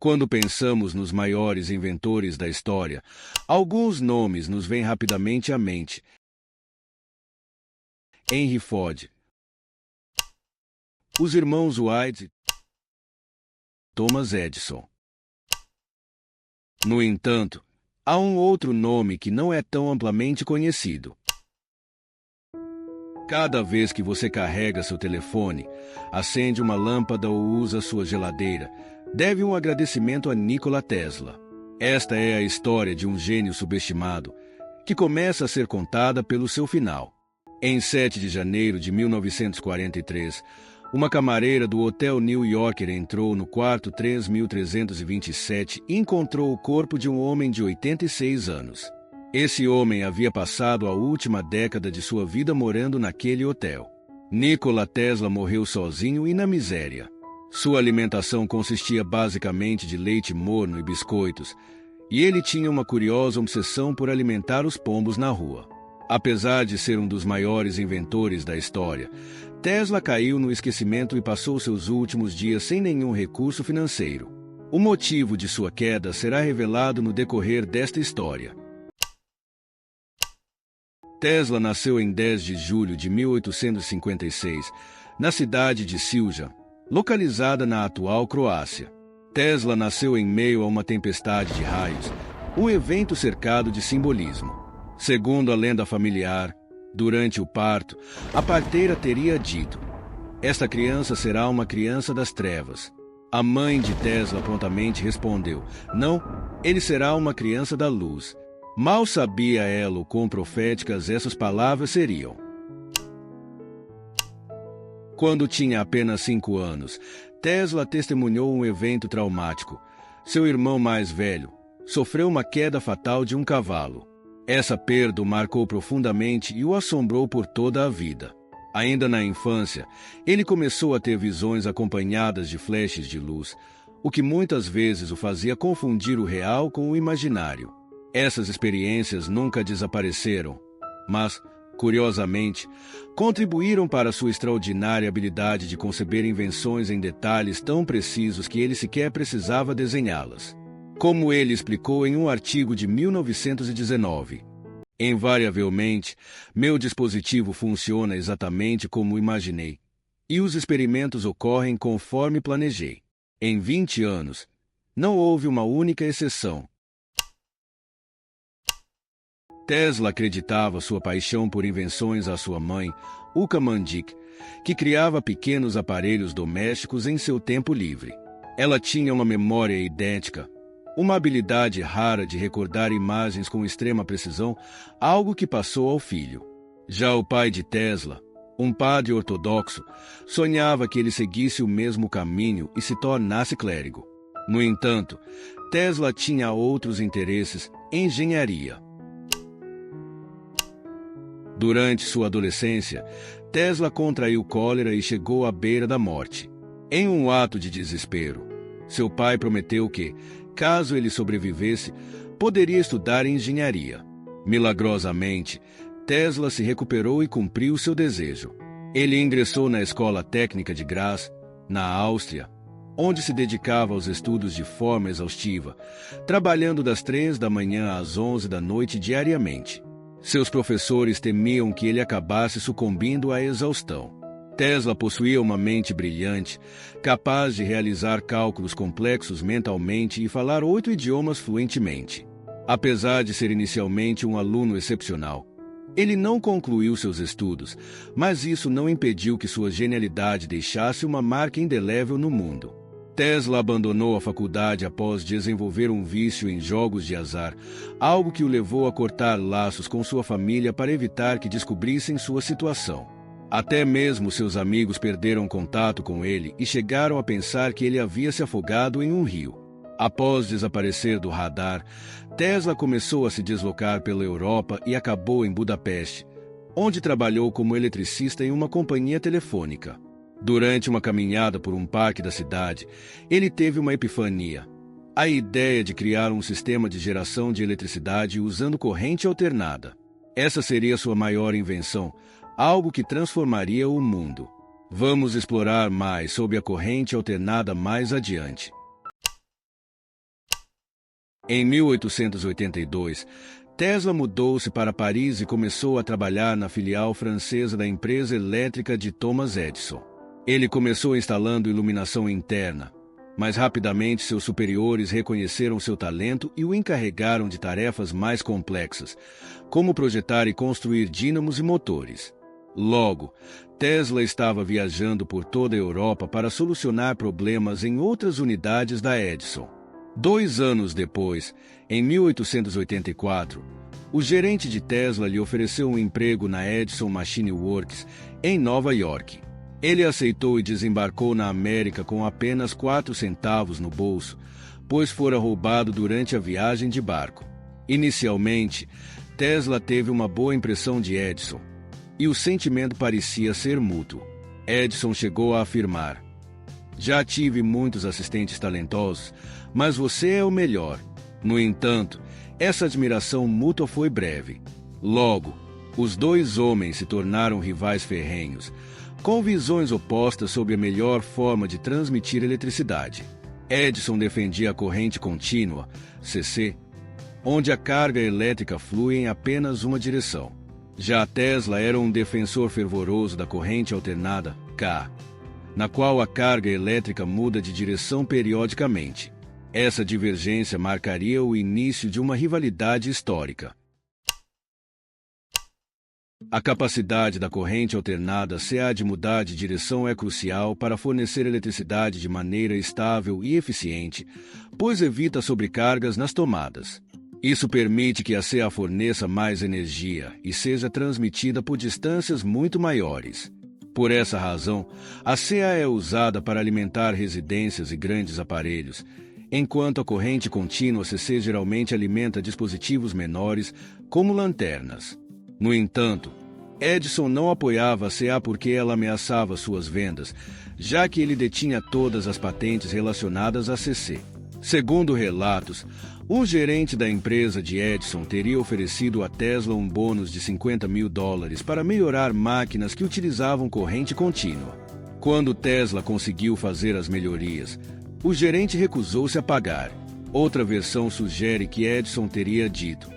Quando pensamos nos maiores inventores da história, alguns nomes nos vêm rapidamente à mente. Henry Ford, os irmãos Wright, Thomas Edison. No entanto, há um outro nome que não é tão amplamente conhecido. Cada vez que você carrega seu telefone, acende uma lâmpada ou usa sua geladeira, deve um agradecimento a Nikola Tesla. Esta é a história de um gênio subestimado, que começa a ser contada pelo seu final. Em 7 de janeiro de 1943, uma camareira do Hotel New Yorker entrou no quarto 3327 e encontrou o corpo de um homem de 86 anos. Esse homem havia passado a última década de sua vida morando naquele hotel. Nikola Tesla morreu sozinho e na miséria. Sua alimentação consistia basicamente de leite morno e biscoitos, e ele tinha uma curiosa obsessão por alimentar os pombos na rua. Apesar de ser um dos maiores inventores da história, Tesla caiu no esquecimento e passou seus últimos dias sem nenhum recurso financeiro. O motivo de sua queda será revelado no decorrer desta história. Tesla nasceu em 10 de julho de 1856, na cidade de Siljan, localizada na atual Croácia. Tesla nasceu em meio a uma tempestade de raios, um evento cercado de simbolismo. Segundo a lenda familiar, durante o parto, a parteira teria dito: "Esta criança será uma criança das trevas." A mãe de Tesla prontamente respondeu: "Não, ele será uma criança da luz." Mal sabia ela o quão proféticas essas palavras seriam. Quando tinha apenas 5 anos, Tesla testemunhou um evento traumático. Seu irmão mais velho sofreu uma queda fatal de um cavalo. Essa perda o marcou profundamente e o assombrou por toda a vida. Ainda na infância, ele começou a ter visões acompanhadas de flashes de luz, o que muitas vezes o fazia confundir o real com o imaginário. Essas experiências nunca desapareceram, mas, curiosamente, contribuíram para sua extraordinária habilidade de conceber invenções em detalhes tão precisos que ele sequer precisava desenhá-las. Como ele explicou em um artigo de 1919, invariavelmente, meu dispositivo funciona exatamente como imaginei, e os experimentos ocorrem conforme planejei. Em 20 anos, não houve uma única exceção. Tesla acreditava sua paixão por invenções à sua mãe, Uka Mandik, que criava pequenos aparelhos domésticos em seu tempo livre. Ela tinha uma memória idêntica, uma habilidade rara de recordar imagens com extrema precisão, algo que passou ao filho. Já o pai de Tesla, um padre ortodoxo, sonhava que ele seguisse o mesmo caminho e se tornasse clérigo. No entanto, Tesla tinha outros interesses: engenharia. Durante sua adolescência, Tesla contraiu cólera e chegou à beira da morte. Em um ato de desespero, seu pai prometeu que, caso ele sobrevivesse, poderia estudar engenharia. Milagrosamente, Tesla se recuperou e cumpriu seu desejo. Ele ingressou na Escola Técnica de Graz, na Áustria, onde se dedicava aos estudos de forma exaustiva, trabalhando das 3 da manhã às 11 da noite diariamente. Seus professores temiam que ele acabasse sucumbindo à exaustão. Tesla possuía uma mente brilhante, capaz de realizar cálculos complexos mentalmente e falar 8 idiomas fluentemente. Apesar de ser inicialmente um aluno excepcional, ele não concluiu seus estudos, mas isso não impediu que sua genialidade deixasse uma marca indelével no mundo. Tesla abandonou a faculdade após desenvolver um vício em jogos de azar, algo que o levou a cortar laços com sua família para evitar que descobrissem sua situação. Até mesmo seus amigos perderam contato com ele e chegaram a pensar que ele havia se afogado em um rio. Após desaparecer do radar, Tesla começou a se deslocar pela Europa e acabou em Budapeste, onde trabalhou como eletricista em uma companhia telefônica. Durante uma caminhada por um parque da cidade, ele teve uma epifania: a ideia de criar um sistema de geração de eletricidade usando corrente alternada. Essa seria sua maior invenção, algo que transformaria o mundo. Vamos explorar mais sobre a corrente alternada mais adiante. Em 1882, Tesla mudou-se para Paris e começou a trabalhar na filial francesa da empresa elétrica de Thomas Edison. Ele começou instalando iluminação interna, mas rapidamente seus superiores reconheceram seu talento e o encarregaram de tarefas mais complexas, como projetar e construir dínamos e motores. Logo, Tesla estava viajando por toda a Europa para solucionar problemas em outras unidades da Edison. 2 anos depois, em 1884, o gerente de Tesla lhe ofereceu um emprego na Edison Machine Works, em Nova York. Ele aceitou e desembarcou na América com apenas 4 centavos no bolso, pois fora roubado durante a viagem de barco. Inicialmente, Tesla teve uma boa impressão de Edison, e o sentimento parecia ser mútuo. Edison chegou a afirmar: "Já tive muitos assistentes talentosos, mas você é o melhor." No entanto, essa admiração mútua foi breve. Logo, os 2 homens se tornaram rivais ferrenhos, com visões opostas sobre a melhor forma de transmitir eletricidade. Edison defendia a corrente contínua, CC, onde a carga elétrica flui em apenas uma direção. Já Tesla era um defensor fervoroso da corrente alternada, K, na qual a carga elétrica muda de direção periodicamente. Essa divergência marcaria o início de uma rivalidade histórica. A capacidade da corrente alternada CA de mudar de direção é crucial para fornecer eletricidade de maneira estável e eficiente, pois evita sobrecargas nas tomadas. Isso permite que a CA forneça mais energia e seja transmitida por distâncias muito maiores. Por essa razão, a CA é usada para alimentar residências e grandes aparelhos, enquanto a corrente contínua CC geralmente alimenta dispositivos menores, como lanternas. No entanto, Edison não apoiava a CA porque ela ameaçava suas vendas, já que ele detinha todas as patentes relacionadas à CC. Segundo relatos, um gerente da empresa de Edison teria oferecido a Tesla um bônus de $50.000 para melhorar máquinas que utilizavam corrente contínua. Quando Tesla conseguiu fazer as melhorias, o gerente recusou-se a pagar. Outra versão sugere que Edison teria dito: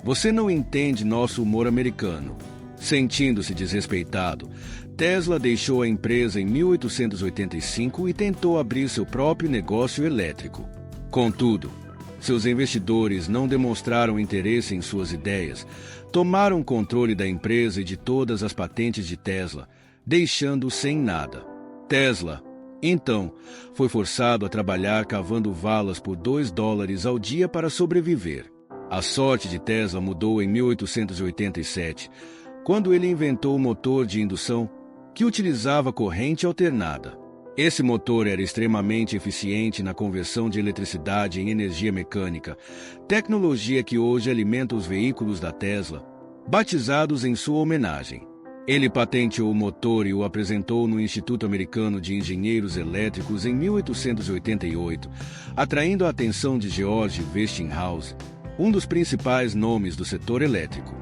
"Você não entende nosso humor americano." Sentindo-se desrespeitado, Tesla deixou a empresa em 1885 e tentou abrir seu próprio negócio elétrico. Contudo, seus investidores não demonstraram interesse em suas ideias, tomaram controle da empresa e de todas as patentes de Tesla, deixando-o sem nada. Tesla, então, foi forçado a trabalhar cavando valas por $2 ao dia para sobreviver. A sorte de Tesla mudou em 1887, quando ele inventou o motor de indução, que utilizava corrente alternada. Esse motor era extremamente eficiente na conversão de eletricidade em energia mecânica, tecnologia que hoje alimenta os veículos da Tesla, batizados em sua homenagem. Ele patenteou o motor e o apresentou no Instituto Americano de Engenheiros Elétricos em 1888, atraindo a atenção de George Westinghouse, um dos principais nomes do setor elétrico.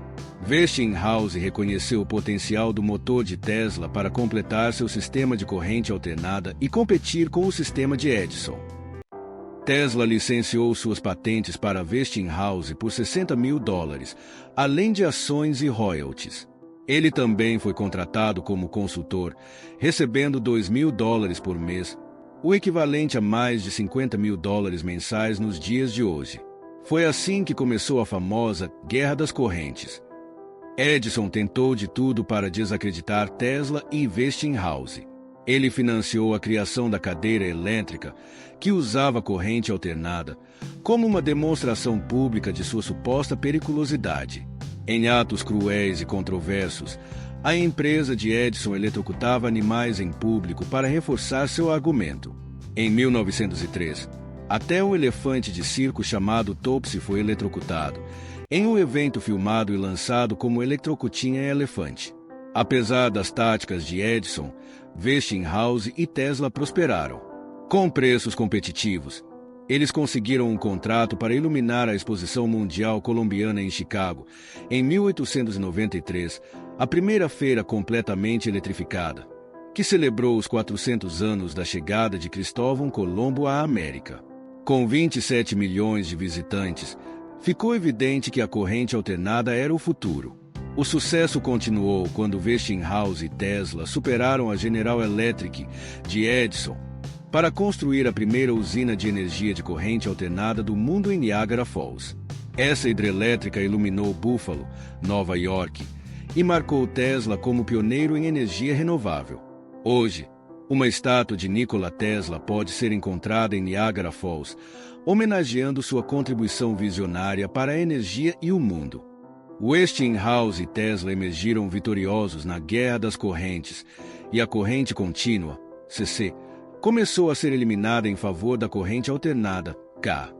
Westinghouse reconheceu o potencial do motor de Tesla para completar seu sistema de corrente alternada e competir com o sistema de Edison. Tesla licenciou suas patentes para Westinghouse por $60.000, além de ações e royalties. Ele também foi contratado como consultor, recebendo $2.000 por mês, o equivalente a mais de $50.000 mensais nos dias de hoje. Foi assim que começou a famosa Guerra das Correntes. Edison tentou de tudo para desacreditar Tesla e Westinghouse. Ele financiou a criação da cadeira elétrica, que usava corrente alternada, como uma demonstração pública de sua suposta periculosidade. Em atos cruéis e controversos, a empresa de Edison eletrocutava animais em público para reforçar seu argumento. Em 1903, até um elefante de circo chamado Topsy foi eletrocutado, em um evento filmado e lançado como Eletrocutinha Elefante. Apesar das táticas de Edison, Westinghouse e Tesla prosperaram. Com preços competitivos, eles conseguiram um contrato para iluminar a Exposição Mundial Colombiana em Chicago, em 1893, a primeira feira completamente eletrificada, que celebrou os 400 anos da chegada de Cristóvão Colombo à América. Com 27 milhões de visitantes, ficou evidente que a corrente alternada era o futuro. O sucesso continuou quando Westinghouse e Tesla superaram a General Electric de Edison para construir a primeira usina de energia de corrente alternada do mundo em Niagara Falls. Essa hidrelétrica iluminou Buffalo, Nova York, e marcou Tesla como pioneiro em energia renovável. Hoje, uma estátua de Nikola Tesla pode ser encontrada em Niagara Falls, homenageando sua contribuição visionária para a energia e o mundo. Westinghouse e Tesla emergiram vitoriosos na Guerra das Correntes, e a corrente contínua, CC, começou a ser eliminada em favor da corrente alternada, K.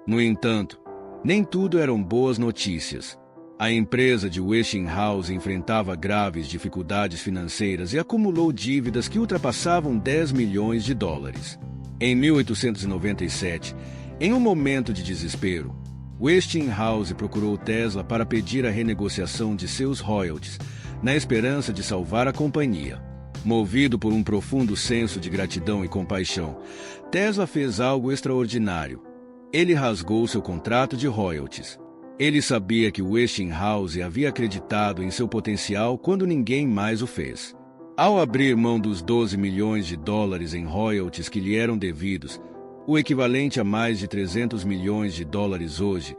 No entanto, nem tudo eram boas notícias. A empresa de Westinghouse enfrentava graves dificuldades financeiras e acumulou dívidas que ultrapassavam 10 milhões de dólares. Em 1897, em um momento de desespero, Westinghouse procurou Tesla para pedir a renegociação de seus royalties, na esperança de salvar a companhia. Movido por um profundo senso de gratidão e compaixão, Tesla fez algo extraordinário. Ele rasgou seu contrato de royalties. Ele sabia que Westinghouse havia acreditado em seu potencial quando ninguém mais o fez. Ao abrir mão dos 12 milhões de dólares em royalties que lhe eram devidos, o equivalente a mais de 300 milhões de dólares hoje,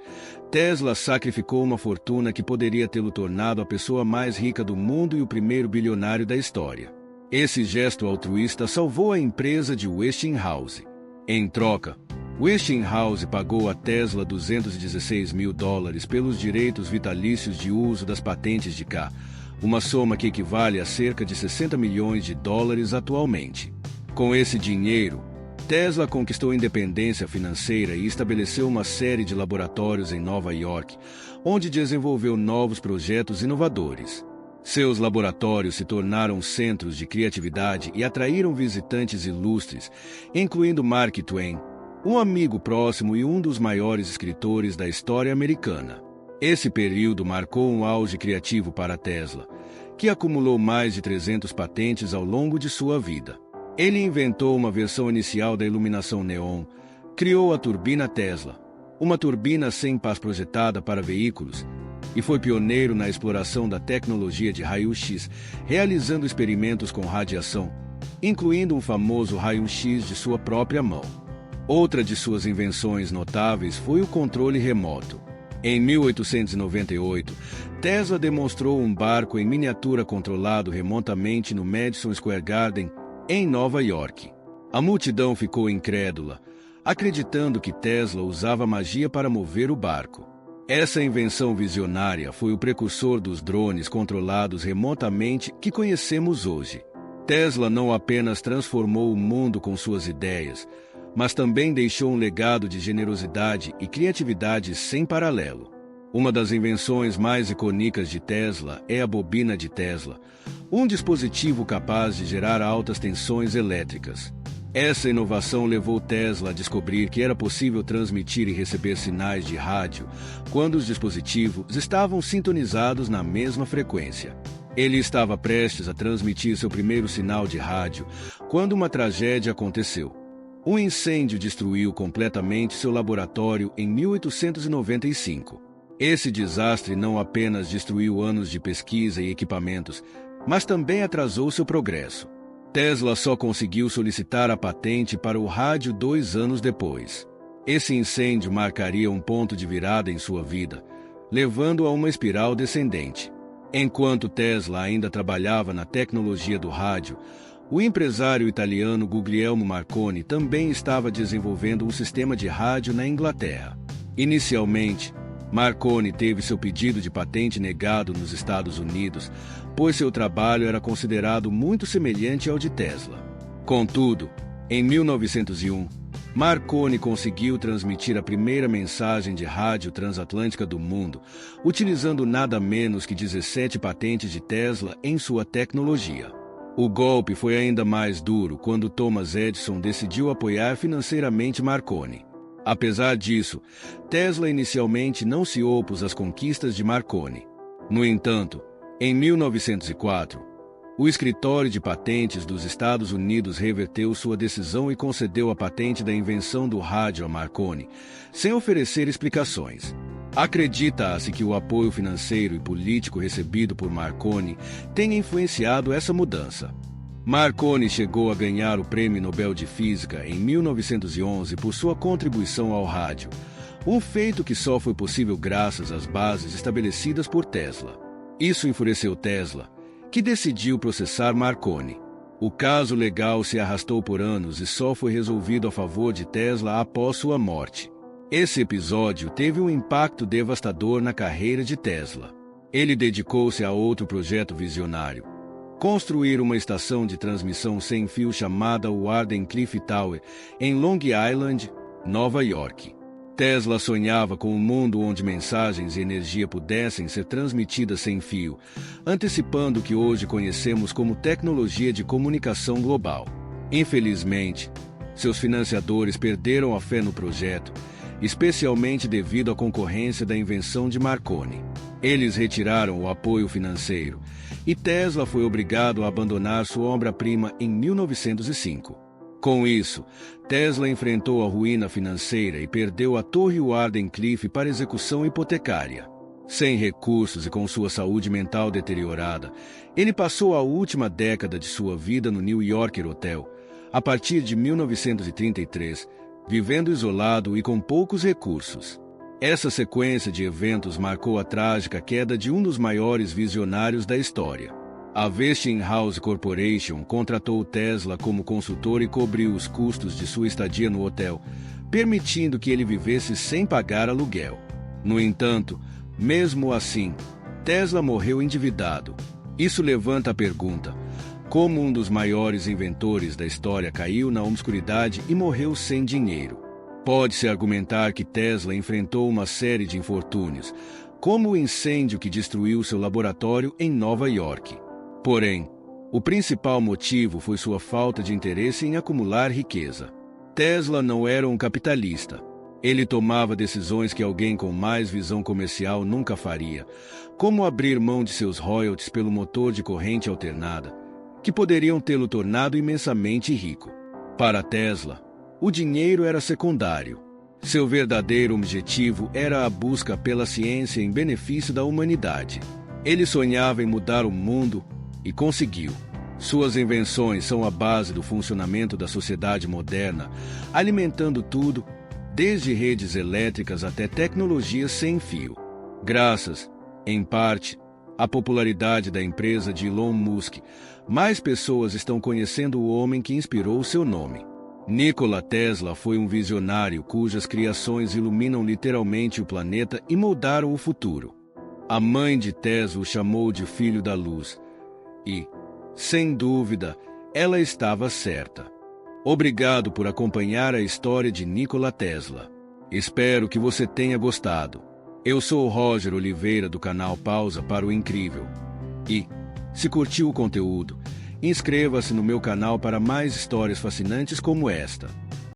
Tesla sacrificou uma fortuna que poderia tê-lo tornado a pessoa mais rica do mundo e o primeiro bilionário da história. Esse gesto altruísta salvou a empresa de Westinghouse. Em troca, Westinghouse pagou a Tesla 216 mil dólares pelos direitos vitalícios de uso das patentes de K, uma soma que equivale a cerca de 60 milhões de dólares atualmente. Com esse dinheiro, Tesla conquistou independência financeira e estabeleceu uma série de laboratórios em Nova York, onde desenvolveu novos projetos inovadores. Seus laboratórios se tornaram centros de criatividade e atraíram visitantes ilustres, incluindo Mark Twain, um amigo próximo e um dos maiores escritores da história americana. Esse período marcou um auge criativo para Tesla, que acumulou mais de 300 patentes ao longo de sua vida. Ele inventou uma versão inicial da iluminação neon, criou a turbina Tesla, uma turbina sem pás projetada para veículos, e foi pioneiro na exploração da tecnologia de raio-x, realizando experimentos com radiação, incluindo um famoso raio-x de sua própria mão. Outra de suas invenções notáveis foi o controle remoto. Em 1898, Tesla demonstrou um barco em miniatura controlado remotamente no Madison Square Garden, em Nova York. A multidão ficou incrédula, acreditando que Tesla usava magia para mover o barco. Essa invenção visionária foi o precursor dos drones controlados remotamente que conhecemos hoje. Tesla não apenas transformou o mundo com suas ideias, mas também deixou um legado de generosidade e criatividade sem paralelo. Uma das invenções mais icônicas de Tesla é a bobina de Tesla, um dispositivo capaz de gerar altas tensões elétricas. Essa inovação levou Tesla a descobrir que era possível transmitir e receber sinais de rádio quando os dispositivos estavam sintonizados na mesma frequência. Ele estava prestes a transmitir seu primeiro sinal de rádio quando uma tragédia aconteceu. Um incêndio destruiu completamente seu laboratório em 1895. Esse desastre não apenas destruiu anos de pesquisa e equipamentos, mas também atrasou seu progresso. Tesla só conseguiu solicitar a patente para o rádio 2 anos depois. Esse incêndio marcaria um ponto de virada em sua vida, levando a uma espiral descendente. Enquanto Tesla ainda trabalhava na tecnologia do rádio, o empresário italiano Guglielmo Marconi também estava desenvolvendo um sistema de rádio na Inglaterra. Inicialmente, Marconi teve seu pedido de patente negado nos Estados Unidos, pois seu trabalho era considerado muito semelhante ao de Tesla. Contudo, em 1901, Marconi conseguiu transmitir a primeira mensagem de rádio transatlântica do mundo, utilizando nada menos que 17 patentes de Tesla em sua tecnologia. O golpe foi ainda mais duro quando Thomas Edison decidiu apoiar financeiramente Marconi. Apesar disso, Tesla inicialmente não se opôs às conquistas de Marconi. No entanto, em 1904, O Escritório de Patentes dos Estados Unidos reverteu sua decisão e concedeu a patente da invenção do rádio a Marconi, sem oferecer explicações. Acredita-se que o apoio financeiro e político recebido por Marconi tenha influenciado essa mudança. Marconi chegou a ganhar o Prêmio Nobel de Física em 1911 por sua contribuição ao rádio, um feito que só foi possível graças às bases estabelecidas por Tesla. Isso enfureceu Tesla, que decidiu processar Marconi. O caso legal se arrastou por anos e só foi resolvido a favor de Tesla após sua morte. Esse episódio teve um impacto devastador na carreira de Tesla. Ele dedicou-se a outro projeto visionário: construir uma estação de transmissão sem fio chamada Wardenclyffe Tower, em Long Island, Nova York. Tesla sonhava com um mundo onde mensagens e energia pudessem ser transmitidas sem fio, antecipando o que hoje conhecemos como tecnologia de comunicação global. Infelizmente, seus financiadores perderam a fé no projeto, especialmente devido à concorrência da invenção de Marconi. Eles retiraram o apoio financeiro, e Tesla foi obrigado a abandonar sua obra-prima em 1905. Com isso, Tesla enfrentou a ruína financeira e perdeu a Torre Wardenclyffe para execução hipotecária. Sem recursos e com sua saúde mental deteriorada, ele passou a última década de sua vida no New Yorker Hotel, a partir de 1933, vivendo isolado e com poucos recursos. Essa sequência de eventos marcou a trágica queda de um dos maiores visionários da história. A Westinghouse Corporation contratou Tesla como consultor e cobriu os custos de sua estadia no hotel, permitindo que ele vivesse sem pagar aluguel. No entanto, mesmo assim, Tesla morreu endividado. Isso levanta a pergunta: como um dos maiores inventores da história caiu na obscuridade e morreu sem dinheiro? Pode-se argumentar que Tesla enfrentou uma série de infortúnios, como o incêndio que destruiu seu laboratório em Nova York. Porém, o principal motivo foi sua falta de interesse em acumular riqueza. Tesla não era um capitalista. Ele tomava decisões que alguém com mais visão comercial nunca faria, como abrir mão de seus royalties pelo motor de corrente alternada, que poderiam tê-lo tornado imensamente rico. Para Tesla, o dinheiro era secundário. Seu verdadeiro objetivo era a busca pela ciência em benefício da humanidade. Ele sonhava em mudar o mundo e conseguiu. Suas invenções são a base do funcionamento da sociedade moderna, alimentando tudo, desde redes elétricas até tecnologias sem fio. Graças, em parte, à popularidade da empresa de Elon Musk, mais pessoas estão conhecendo o homem que inspirou seu nome. Nikola Tesla foi um visionário cujas criações iluminam literalmente o planeta e moldaram o futuro. A mãe de Tesla o chamou de filho da luz. E, sem dúvida, ela estava certa. Obrigado por acompanhar a história de Nikola Tesla. Espero que você tenha gostado. Eu sou o Roger Oliveira do canal Pausa para o Incrível. E, se curtiu o conteúdo, inscreva-se no meu canal para mais histórias fascinantes como esta.